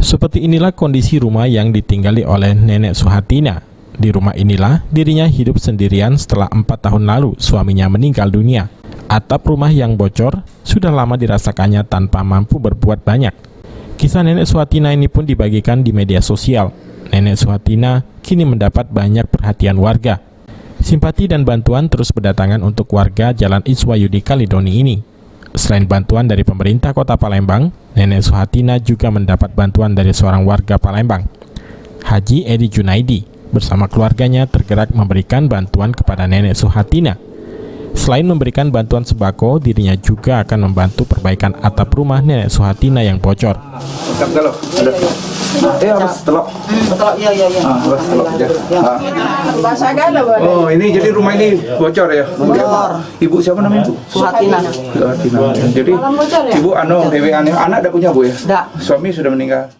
Seperti inilah kondisi rumah yang ditinggali oleh Nenek Suhatina. Di rumah inilah dirinya hidup sendirian setelah 4 tahun lalu suaminya meninggal dunia. Atap rumah yang bocor sudah lama dirasakannya tanpa mampu berbuat banyak. Kisah Nenek Suhatina ini pun dibagikan di media sosial. Nenek Suhatina kini mendapat banyak perhatian warga. Simpati dan bantuan terus berdatangan untuk warga Jalan Iswayudi Kalidoni ini. Selain bantuan dari pemerintah Kota Palembang, Nenek Suhatina juga mendapat bantuan dari seorang warga Palembang, Haji Edi Junaidi. Bersama keluarganya tergerak memberikan bantuan kepada Nenek Suhatina. Selain memberikan bantuan sembako, dirinya juga akan membantu perbaikan atap rumah Nenek Suhatina yang bocor. Harus telok. Iya. Harus telok aja. Oh, ini jadi rumah ini bocor ya? Bocor. Ibu siapa namanya, Bu? Suhatina. Suhatina. Jadi Ibu anak ada punya, Bu ya? Enggak. Suami sudah meninggal.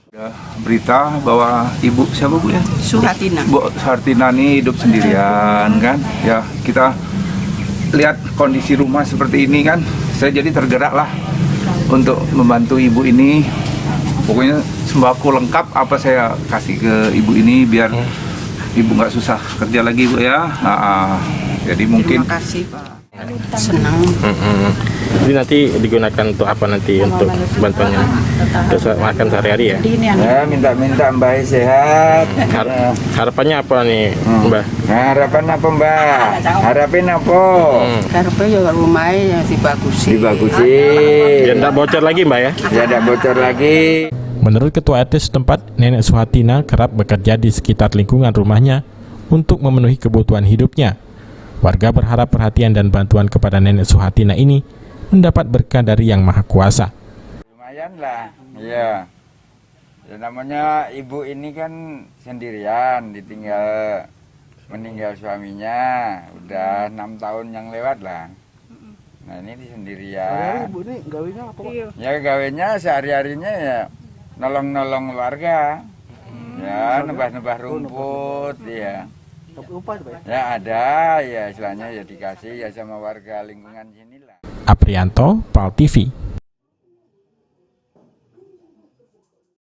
Berita bahwa Ibu siapa, Bu ya? Suhatina. Bu Suhatina ini hidup sendirian kan? Ya, kita lihat kondisi rumah seperti ini kan, saya jadi tergerak lah untuk membantu ibu ini. Pokoknya sembako lengkap apa saya kasih ke ibu ini biar ibu nggak susah kerja lagi, Bu ya. Jadi mungkin. Terima kasih, Pak. Senang. Jadi nanti digunakan untuk apa nanti untuk bantuannya? Untuk makan sehari-hari ya? Ya, minta Mbak sehat. Harapannya apa nih, Mbak? Harapan apa, Mbak? Harapin apa? Karena juga rumahnya dibagusin. Dibagusin. Ya tidak bocor lagi, Mbak ya? Ya, tidak bocor lagi. Menurut Ketua RT setempat, Nenek Suhatina kerap bekerja di sekitar lingkungan rumahnya untuk memenuhi kebutuhan hidupnya. Warga berharap perhatian dan bantuan kepada Nenek Suhatina ini mendapat berkah dari Yang Maha Kuasa. Lumayan lah, iya. Ya, namanya ibu ini kan sendirian, meninggal suaminya, udah 6 tahun yang lewat lah. Nah, ini sendirian. Ibu ini gawenya apa, Pak? Ya, gawenya sehari-harinya ya nolong-nolong warga. Ya, nebah-nebah rumput, ya. Upah, Pak? Ya ada, ya istilahnya ya dikasih ya sama warga lingkungan sini lah. Aprianto, PAL TV.